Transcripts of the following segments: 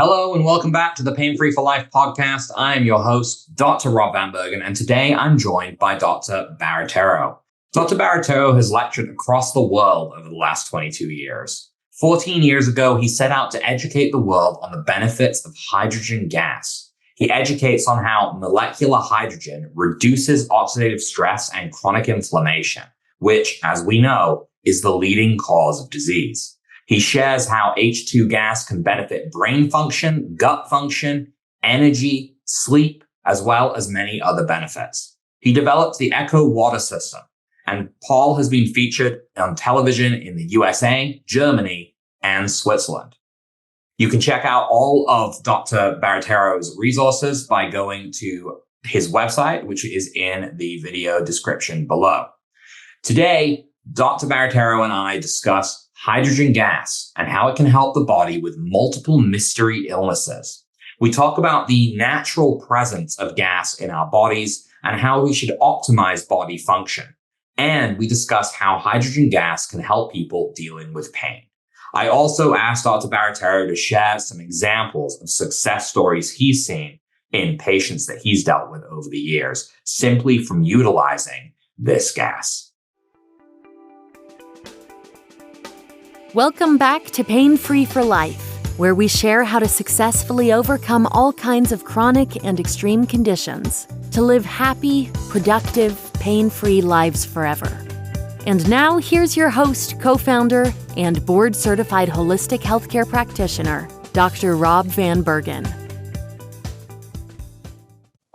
Hello and welcome back to the Pain Free for Life podcast. I am your host, Dr. Rob Vanbergen, and today I'm joined by Dr. Barattiero. Dr. Barattiero has lectured across the world over the last 22 years. 14 years ago, he set out to educate the world on the benefits of hydrogen gas. He educates on how molecular hydrogen reduces oxidative stress and chronic inflammation, which, as we know, is the leading cause of disease. He shares how H2 gas can benefit brain function, gut function, energy, sleep, as well as many other benefits. He developed the Echo water system, and Paul has been featured on television in the USA, Germany, and Switzerland. You can check out all of Dr. Barattiero's resources by going to his website, which is in the video description below. Today, Dr. Barattiero and I discuss hydrogen gas and how it can help the body with multiple mystery illnesses. We talk about the natural presence of gas in our bodies and how we should optimize body function. And we discuss how hydrogen gas can help people dealing with pain. I also asked Dr. Barattiero to share some examples of success stories he's seen in patients that he's dealt with over the years, simply from utilizing this gas. Welcome back to Pain Free for Life, where we share how to successfully overcome all kinds of chronic and extreme conditions to live happy, productive, pain-free lives forever. And now, here's your host, co-founder, and board-certified holistic healthcare practitioner, Dr. Rob Vanbergen.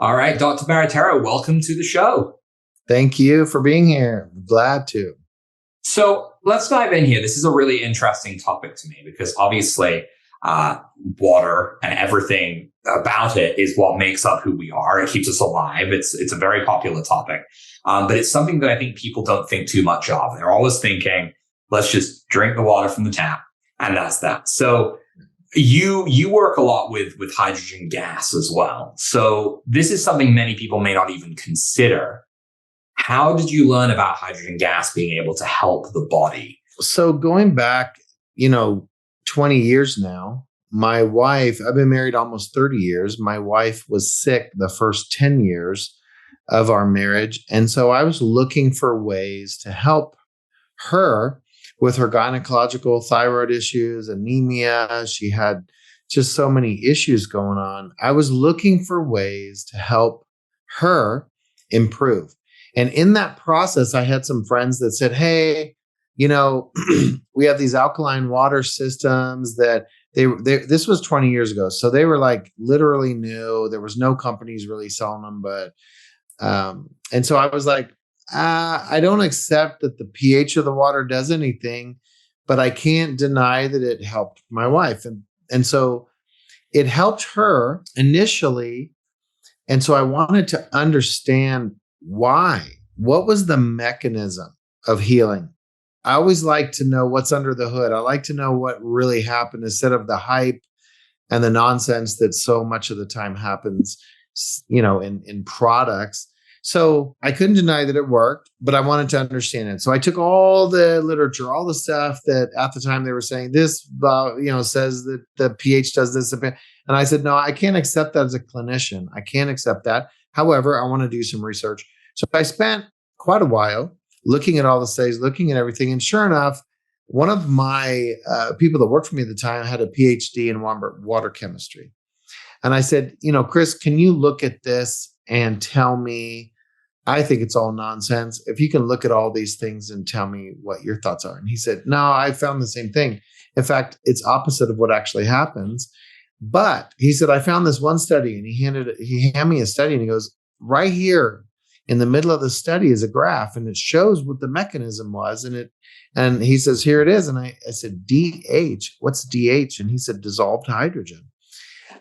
All right, Dr. Barattiero, welcome to the show. Thank you for being here. Glad to. So let's dive in here. This is a really interesting topic to me because obviously water and everything about it is what makes up who we are. It keeps us alive. It's a very popular topic, but it's something that I think people don't think too much of. They're always thinking, let's just drink the water from the tap, and that's that. So you work a lot with hydrogen gas as well. So this is something many people may not even consider. How did you learn about hydrogen gas being able to help the body? So going back, 20 years now, my wife, I've been married almost 30 years. My wife was sick the first 10 years of our marriage. And so I was looking for ways to help her with her gynecological thyroid issues, anemia. She had just so many issues going on. I was looking for ways to help her improve. And in that process, I had some friends that said, hey, we have these alkaline water systems that this was 20 years ago. So they were like literally new. There was no companies really selling them. But, and so I was like, I don't accept that the pH of the water does anything, but I can't deny that it helped my wife. And so it helped her initially. And so I wanted to understand why? What was the mechanism of healing? I always like to know what's under the hood. I like to know what really happened instead of the hype and the nonsense that so much of the time happens, in products. So I couldn't deny that it worked, but I wanted to understand it. So I took all the literature, all the stuff that at the time they were saying this, says that the pH does this. And I said, no, I can't accept that as a clinician. I can't accept that. However, I want to do some research. So I spent quite a while looking at all the studies, looking at everything. And sure enough, one of my people that worked for me at the time had a PhD in water chemistry. And I said, Chris, can you look at this and tell me, I think it's all nonsense. If you can look at all these things and tell me what your thoughts are. And he said, no, I found the same thing. In fact, it's opposite of what actually happens. But he said, I found this one study, and he handed me a study, and he goes, right here in the middle of the study is a graph, and it shows what the mechanism was. And he says, here it is. And I said, DH, what's DH? And he said, dissolved hydrogen.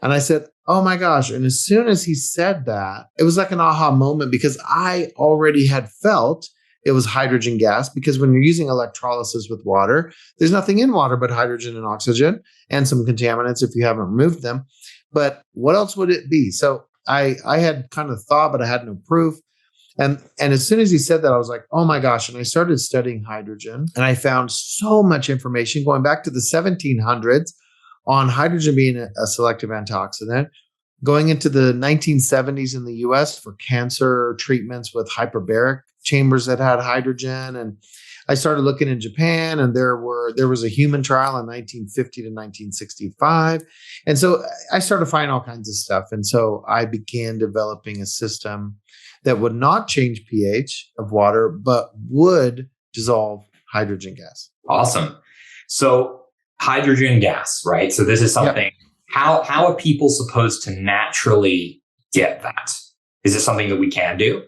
And I said, oh my gosh. And as soon as he said that, it was like an aha moment because I already had felt it was hydrogen gas, because when you're using electrolysis with water, there's nothing in water but hydrogen and oxygen and some contaminants if you haven't removed them. But what else would it be? So I had kind of thought, but I had no proof. And as soon as he said that, I was like, oh my gosh. And I started studying hydrogen, and I found so much information going back to the 1700s on hydrogen being a selective antioxidant. Going into the 1970s in the US for cancer treatments with hyperbaric chambers that had hydrogen. And I started looking in Japan, and there was a human trial in 1950 to 1965. And so I started finding all kinds of stuff. And so I began developing a system that would not change pH of water, but would dissolve hydrogen gas. Awesome. So hydrogen gas, right? So this is something, how are people supposed to naturally get that? Is this something that we can do?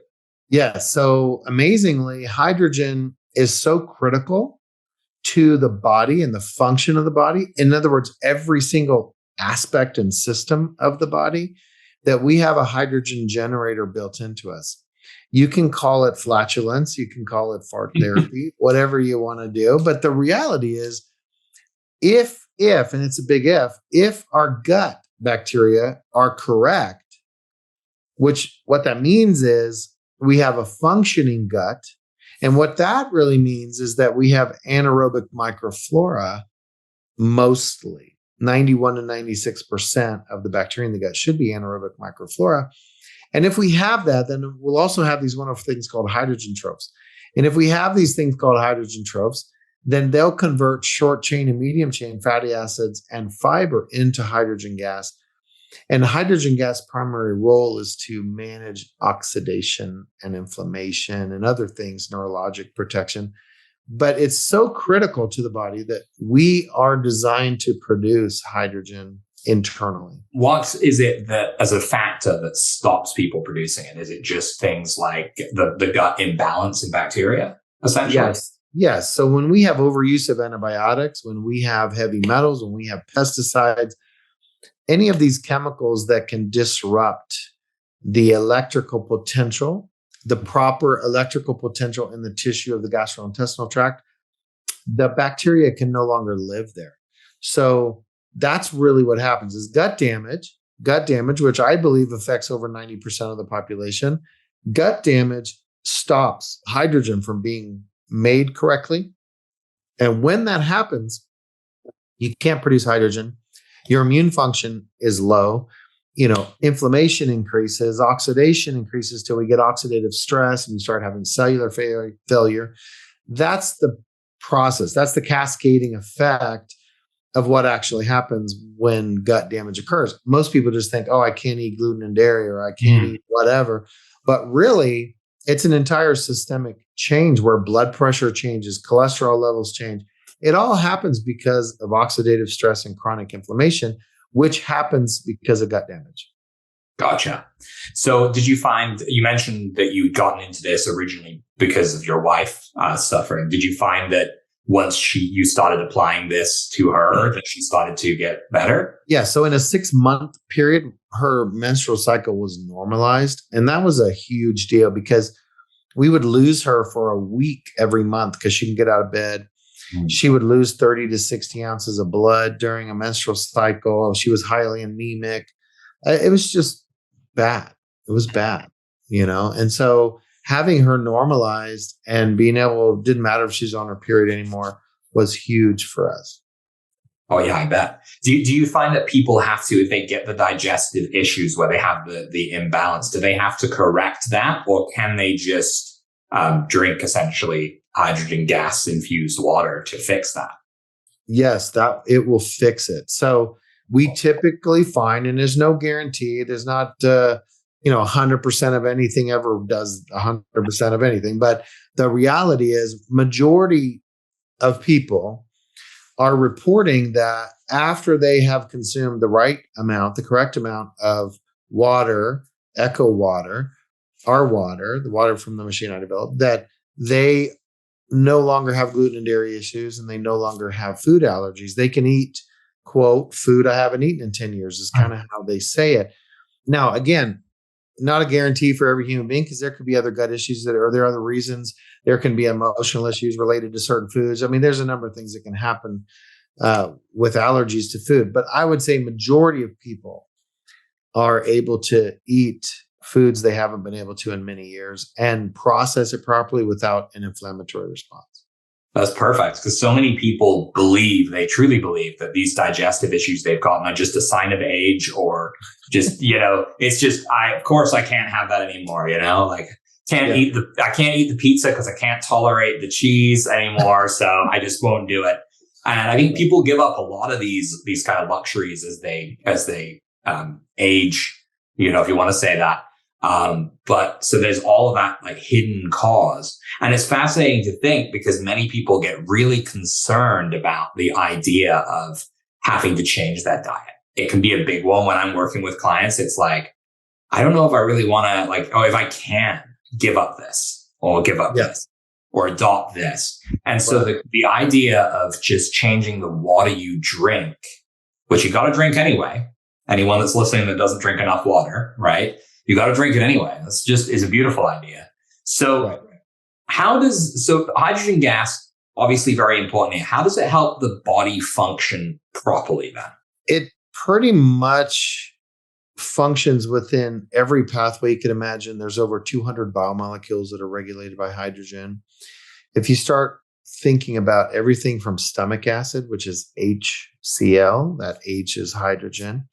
Yeah. So amazingly, hydrogen is so critical to the body and the function of the body. In other words, every single aspect and system of the body, that we have a hydrogen generator built into us. You can call it flatulence, you can call it fart therapy, whatever you want to do. But the reality is, if, and it's a big if our gut bacteria are correct, which what that means is we have a functioning gut. And what that really means is that we have anaerobic microflora, mostly 91 to 96% of the bacteria in the gut should be anaerobic microflora. And if we have that, then we'll also have these wonderful things called hydrogen tropes. And if we have these things called hydrogen tropes, then they'll convert short chain and medium chain fatty acids and fiber into hydrogen gas. And hydrogen gas' primary role is to manage oxidation and inflammation and other things, neurologic protection. But it's so critical to the body that we are designed to produce hydrogen internally. What is it that, as a factor, that stops people producing it? Is it just things like the gut imbalance in bacteria, essentially? Yes. So when we have overuse of antibiotics, when we have heavy metals, when we have pesticides, any of these chemicals that can disrupt the electrical potential, the proper electrical potential in the tissue of the gastrointestinal tract, the bacteria can no longer live there. So that's really what happens is gut damage, which I believe affects over 90% of the population. Gut damage stops hydrogen from being made correctly. And when that happens, you can't produce hydrogen. Your immune function is low. Inflammation increases, oxidation increases till we get oxidative stress and you start having cellular failure. That's the process. That's the cascading effect of what actually happens when gut damage occurs. Most people just think, I can't eat gluten and dairy, or I can't eat whatever. But really, it's an entire systemic change where blood pressure changes, cholesterol levels change. It all happens because of oxidative stress and chronic inflammation, which happens because of gut damage. Gotcha. So did you find, you mentioned that you'd gotten into this originally because of your wife suffering. Did you find that once you started applying this to her, that she started to get better? Yeah. So in a 6-month period, her menstrual cycle was normalized. And that was a huge deal because we would lose her for a week every month because she can get out of bed. She would lose 30 to 60 ounces of blood during a menstrual cycle. She was highly anemic. It was just bad. It was bad, And so having her normalized and being able, didn't matter if she's on her period anymore, was huge for us. Oh, yeah, I bet. Do you find that people have to, if they get the digestive issues where they have the imbalance, do they have to correct that? Or can they just drink essentially hydrogen gas infused water to fix that? Yes, that it will fix it. So we typically find, and there's no guarantee, there's not 100% of anything ever does 100% of anything. But the reality is majority of people are reporting that after they have consumed the right amount, the correct amount of water, eco water, our water, the water from the machine I developed, that they no longer have gluten and dairy issues and they no longer have food allergies. They can eat, quote, food I haven't eaten in 10 years is kind of how they say it. Now, again, not a guarantee for every human being because there could be other gut issues there are other reasons. There can be emotional issues related to certain foods. I mean, there's a number of things that can happen with allergies to food. But I would say majority of people are able to eat foods they haven't been able to in many years and process it properly without an inflammatory response. That's perfect, because so many people they truly believe that these digestive issues they've gotten are just a sign of age, or just, it's just, of course I can't have that anymore, like I can't eat the pizza because I can't tolerate the cheese anymore. So I just won't do it. And I think people give up a lot of these kind of luxuries as they age, if you want to say that. But so there's all of that like hidden cause. And it's fascinating to think, because many people get really concerned about the idea of having to change that diet. It can be a big one when I'm working with clients. It's like, I don't know if I really want to if I can give up this or give up this or adopt this. And so the idea of just changing the water you drink, which you got to drink anyway. Anyone that's listening that doesn't drink enough water, right? You got to drink it anyway. Is a beautiful idea. So hydrogen gas, obviously very important here. How does it help the body function properly then? It pretty much functions within every pathway you can imagine. There's over 200 biomolecules that are regulated by hydrogen. If you start thinking about everything from stomach acid, which is HCl, that H is hydrogen.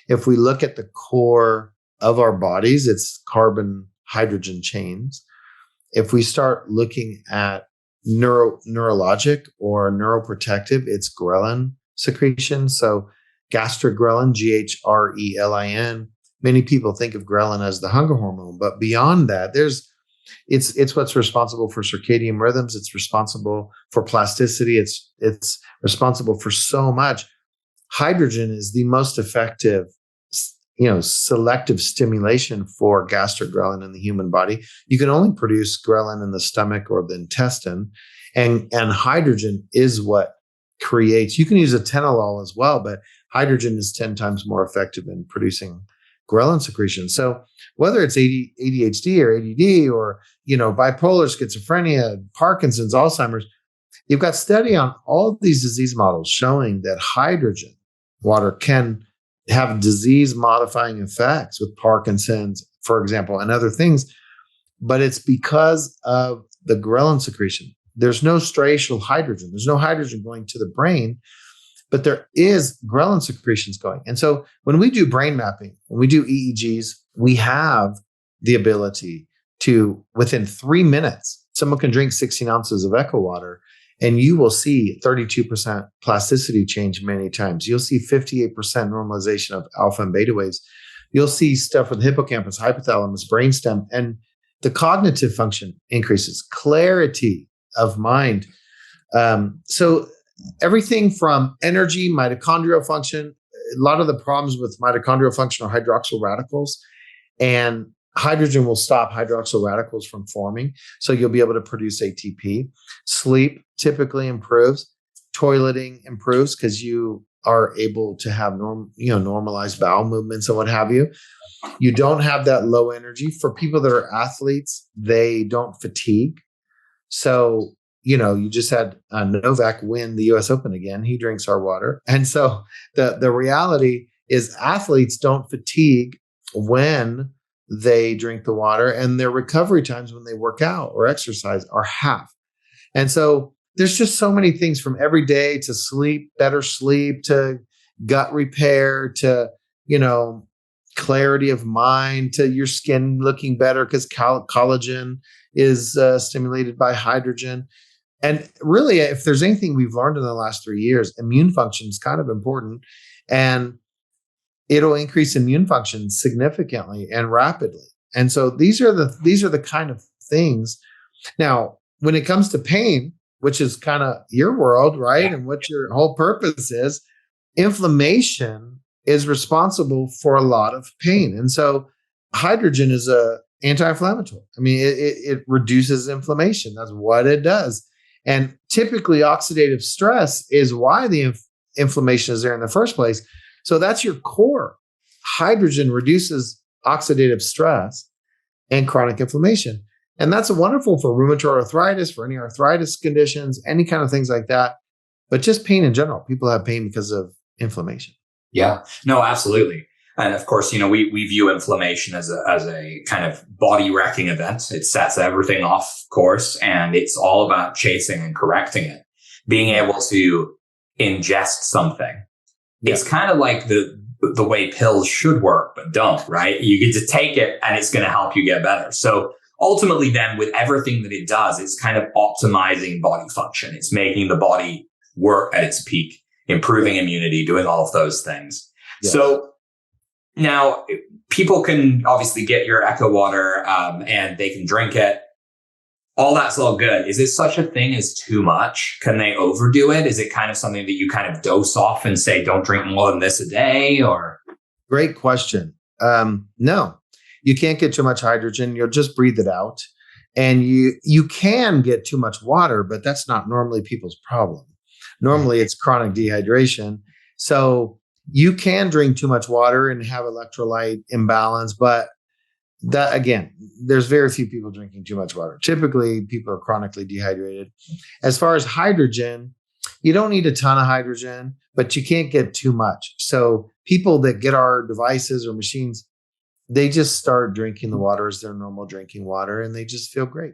If we look at the core of our bodies, it's carbon hydrogen chains. If we start looking at neurologic or neuroprotective, it's ghrelin secretion. So gastric ghrelin, GHRELIN. Many people think of ghrelin as the hunger hormone, but beyond that, it's what's responsible for circadian rhythms. It's responsible for plasticity. It's responsible for so much. Hydrogen is the most effective, selective stimulation for gastric ghrelin in the human body. You can only produce ghrelin in the stomach or the intestine, and hydrogen is what creates. You can use atenolol as well, but hydrogen is 10 times more effective in producing ghrelin secretion. So whether it's ADHD or ADD or, bipolar, schizophrenia, Parkinson's, Alzheimer's, you've got study on all these disease models showing that hydrogen water can have disease modifying effects with Parkinson's, for example, and other things. But it's because of the ghrelin secretion. There's no striatal hydrogen. There's no hydrogen going to the brain, but there is ghrelin secretions going. And so when we do brain mapping, when we do EEGs, we have the ability to, within 3 minutes, someone can drink 16 ounces of echo water, and you will see 32% plasticity change many times. You'll see 58% normalization of alpha and beta waves. You'll see stuff with hippocampus, hypothalamus, brainstem, and the cognitive function increases, clarity of mind. So everything from energy, mitochondrial function, a lot of the problems with mitochondrial function are hydroxyl radicals, and hydrogen will stop hydroxyl radicals from forming. So you'll be able to produce ATP. Sleep typically improves. Toileting improves because you are able to have normalized bowel movements and what have you. You don't have that low energy. For people that are athletes, they don't fatigue. So, you just had Novak win the US Open again. He drinks our water. And so the reality is athletes don't fatigue when they drink the water, and their recovery times when they work out or exercise are half. And so there's just so many things, from every day to sleep, better sleep, to gut repair, to, clarity of mind, to your skin looking better because collagen is stimulated by hydrogen. And really, if there's anything we've learned in the last 3 years, immune function is kind of important, and it'll increase immune function significantly and rapidly. And so these are the kind of things. Now, when it comes to pain, which is kind of your world, right? And what your whole purpose is, inflammation is responsible for a lot of pain. And so hydrogen is a anti-inflammatory. I mean, it reduces inflammation. That's what it does. And typically oxidative stress is why the inflammation is there in the first place. So that's your core. Hydrogen reduces oxidative stress and chronic inflammation. And that's wonderful for rheumatoid arthritis, for any arthritis conditions, any kind of things like that. But just pain in general. People have pain because of inflammation. Yeah, no, absolutely. And of course, we view inflammation as a kind of body wrecking event. It sets everything off course, and it's all about chasing and correcting it. Being able to ingest something. Yeah. It's kind of like the way pills should work, but don't, right? You get to take it and it's going to help you get better. So ultimately then with everything that it does, it's kind of optimizing body function. It's making the body work at its peak, improving immunity, doing all of those things. Yes. So now people can obviously get your Echo water and they can drink it. All that's all good. Is it such a thing as too much? Can they overdo it? Is it kind of something that you kind of dose off and say, don't drink more than this a day? Or great question. No, you can't get too much hydrogen. You'll just breathe it out. And you can get too much water, but that's not normally people's problem. Normally it's chronic dehydration. So you can drink too much water and have electrolyte imbalance, but that again, there's very few people drinking too much water. Typically, people are chronically dehydrated. As far as hydrogen, you don't need a ton of hydrogen, but you can't get too much. So people that get our devices or machines, they just start drinking the water as their normal drinking water, and they just feel great.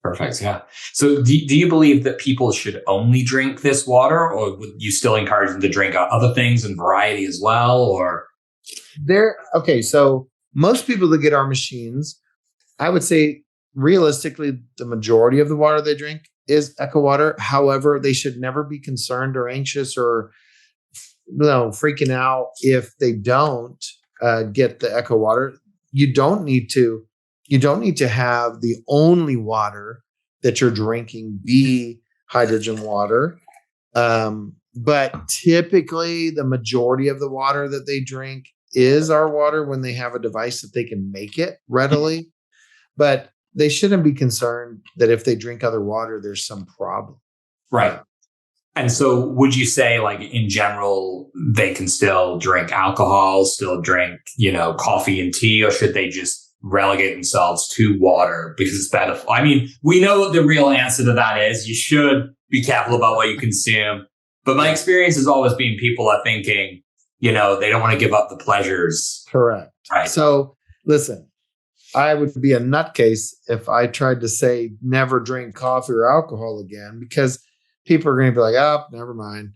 Perfect. Yeah. So do you believe that people should only drink this water, or would you still encourage them to drink other things and variety as well? Or okay, so most people that get our machines, I would say realistically, the majority of the water they drink is Echo water. However, they should never be concerned or anxious or freaking out if they don't get the Echo water. You don't need to have the only water that you're drinking be hydrogen water. But typically the majority of the water that they drink is our water when they have a device that they can make it readily. But they shouldn't be concerned that if they drink other water, there's some problem. Right. And so would you say, like, in general, they can still drink alcohol, still drink, coffee and tea, or should they just relegate themselves to water because it's better? I mean, we know what the real answer to that is. You should be careful about what you consume. But my experience has always been people are thinking, they don't want to give up the pleasures. Correct. Right. So listen, I would be a nutcase if I tried to say never drink coffee or alcohol again, because people are going to be like, oh, never mind.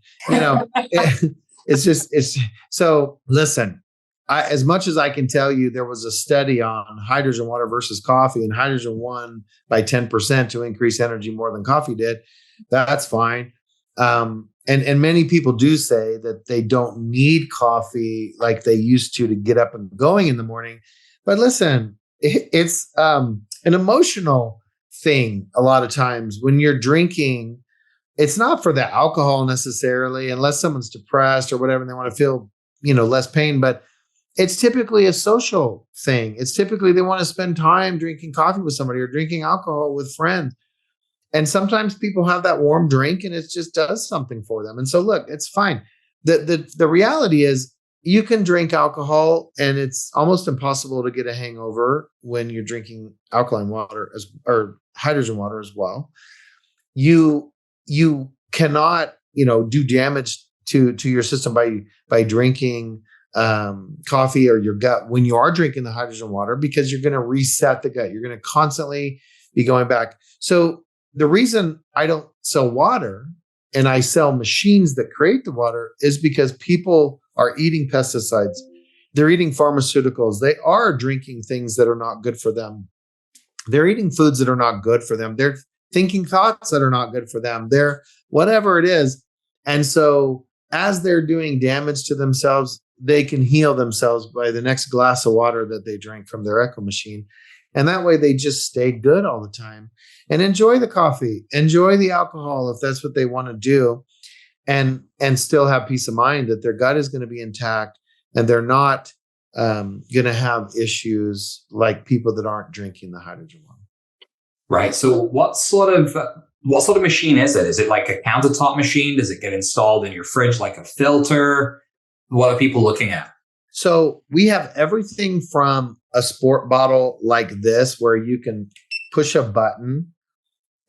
It's so listen, as much as I can tell you, there was a study on hydrogen water versus coffee, and hydrogen won by 10% to increase energy more than coffee did. That's fine. And many people do say that they don't need coffee like they used to get up and going in the morning. But listen, it's an emotional thing a lot of times when you're drinking. It's not for the alcohol necessarily, unless someone's depressed or whatever and they want to feel, less pain. But it's typically a social thing. It's typically they want to spend time drinking coffee with somebody or drinking alcohol with friends. And sometimes people have that warm drink and it just does something for them. And so, look, it's fine. The reality is you can drink alcohol and it's almost impossible to get a hangover when you're drinking alkaline water or hydrogen water as well. You cannot, do damage to your system by drinking coffee or your gut when you are drinking the hydrogen water, because you're going to reset the gut. You're going to constantly be going back. So the reason I don't sell water and I sell machines that create the water is because people are eating pesticides. They're eating pharmaceuticals. They are drinking things that are not good for them. They're eating foods that are not good for them. They're thinking thoughts that are not good for them. They're whatever it is. And so as they're doing damage to themselves, they can heal themselves by the next glass of water that they drink from their Echo machine. And that way they just stay good all the time and enjoy the coffee, enjoy the alcohol if that's what they want to do, and still have peace of mind that their gut is going to be intact and they're not going to have issues like people that aren't drinking the hydrogen water. Right. So what sort of machine is it? Is it like a countertop machine? Does it get installed in your fridge like a filter? What are people looking at? So we have everything from a sport bottle like this, where you can push a button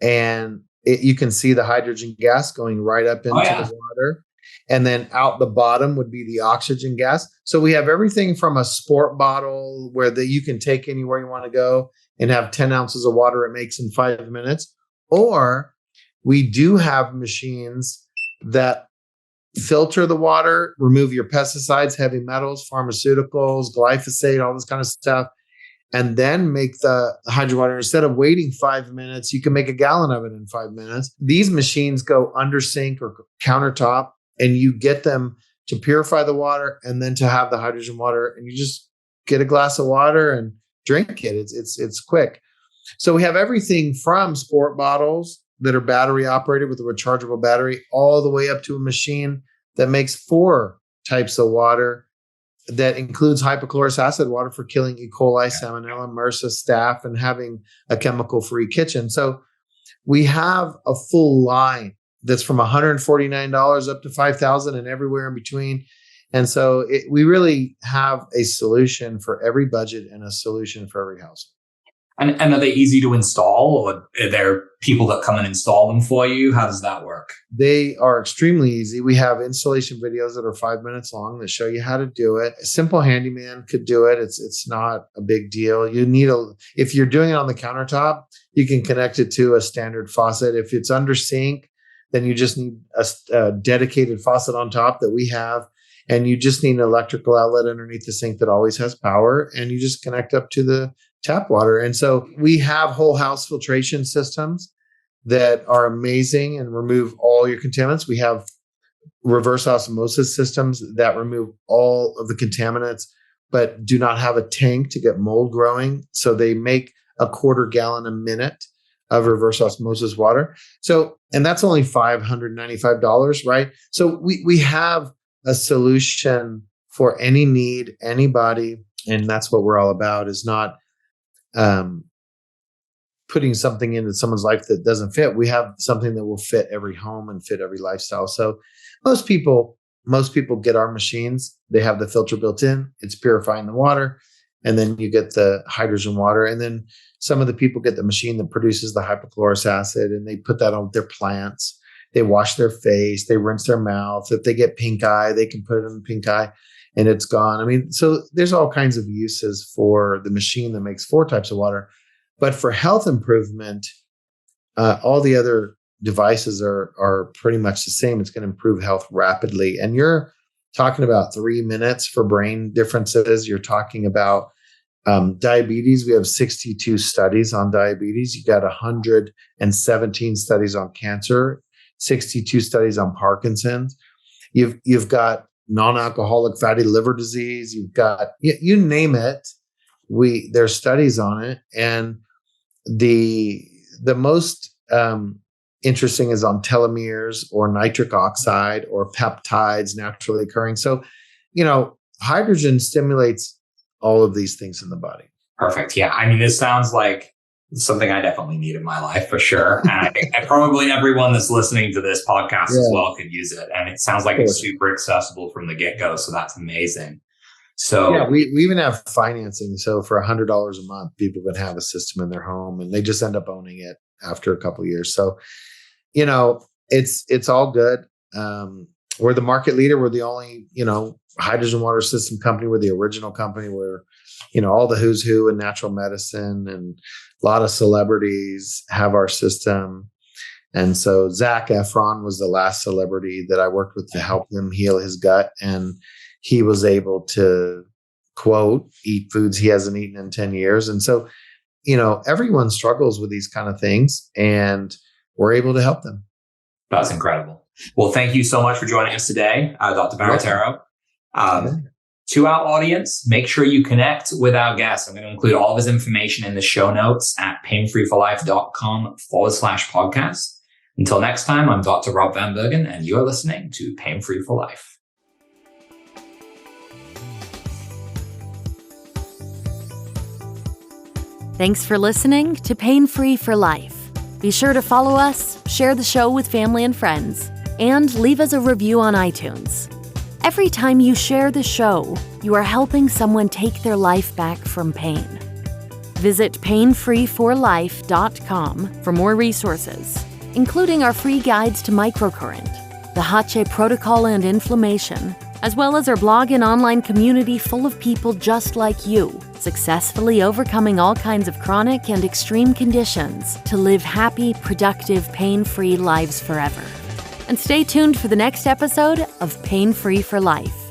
and you can see the hydrogen gas going right up into the water. And then out the bottom would be the oxygen gas. So we have everything from a sport bottle where you can take anywhere you want to go and have 10 ounces of water it makes in 5 minutes. Or we do have machines that filter the water, remove your pesticides, heavy metals, pharmaceuticals, glyphosate, all this kind of stuff, and then make the hydro water. Instead of waiting 5 minutes, you can make a gallon of it in 5 minutes. These machines go under sink or countertop, and you get them to purify the water and then to have the hydrogen water, and you just get a glass of water and drink it. It's quick. So we have everything from sport bottles that are battery operated with a rechargeable battery, all the way up to a machine that makes 4 types of water that includes hypochlorous acid water for killing E. coli, salmonella, MRSA, staph, and having a chemical-free kitchen. So we have a full line that's from $149 up to $5,000 and everywhere in between. And so we really have a solution for every budget and a solution for every household. And are they easy to install, or are there people that come and install them for you? How does that work? They are extremely easy. We have installation videos that are 5 minutes long that show you how to do it. A simple handyman could do it. It's not a big deal. If you're doing it on the countertop, you can connect it to a standard faucet. If it's under sink, then you just need a dedicated faucet on top that we have. And you just need an electrical outlet underneath the sink that always has power. And you just connect up to the tap water. And so we have whole house filtration systems that are amazing and remove all your contaminants. We have reverse osmosis systems that remove all of the contaminants, but do not have a tank to get mold growing. So they make a 1/4 gallon a minute of reverse osmosis water. So, and that's only $595, right? So we have a solution for any need, anybody. And that's what we're all about, is not putting something into someone's life that doesn't fit. We have something that will fit every home and fit every lifestyle. So most people get our machines. They have the filter built in. It's purifying the water. And then you get the hydrogen water. And then some of the people get the machine that produces the hypochlorous acid, and they put that on their plants. They wash their face. They rinse their mouth. If they get pink eye, they can put it in pink eye and it's gone. I mean, so there's all kinds of uses for the machine that makes 4 types of water. But for health improvement, all the other devices are pretty much the same. It's going to improve health rapidly. And you're talking about 3 minutes for brain differences. You're talking about diabetes. We have 62 studies on diabetes. You got 117 studies on cancer, 62 studies on Parkinson's. You've got non-alcoholic fatty liver disease. You've got, you name it. There's studies on it. And the most interesting is on telomeres or nitric oxide or peptides naturally occurring. So, hydrogen stimulates all of these things in the body. Perfect. Yeah. I mean, this sounds like something I definitely need in my life for sure. And I think probably everyone that's listening to this podcast as well could use it. And it sounds like it's super accessible from the get-go. So that's amazing. So yeah, we even have financing. So for $100 a month, people can have a system in their home, and they just end up owning it after a couple of years. So, it's all good. We're the market leader. We're the only, hydrogen water system company. We're the original company. We're, all the who's who in natural medicine, and a lot of celebrities have our system. And so Zac Efron was the last celebrity that I worked with to help him heal his gut. And he was able to, quote, eat foods he hasn't eaten in 10 years. And so, everyone struggles with these kind of things, and we're able to help them. That's incredible. Well, thank you so much for joining us today, Dr. Barattiero. To our audience, make sure you connect with our guest. I'm going to include all of his information in the show notes at painfreeforlife.com/podcast. Until next time, I'm Dr. Rob Vanbergen, and you are listening to Pain Free for Life. Thanks for listening to Pain Free for Life. Be sure to follow us, share the show with family and friends, and leave us a review on iTunes. Every time you share the show, you are helping someone take their life back from pain. Visit painfreeforlife.com for more resources, including our free guides to microcurrent, the Hache Protocol and Inflammation, as well as our blog and online community full of people just like you, successfully overcoming all kinds of chronic and extreme conditions to live happy, productive, pain-free lives forever. And stay tuned for the next episode of Pain Free for Life.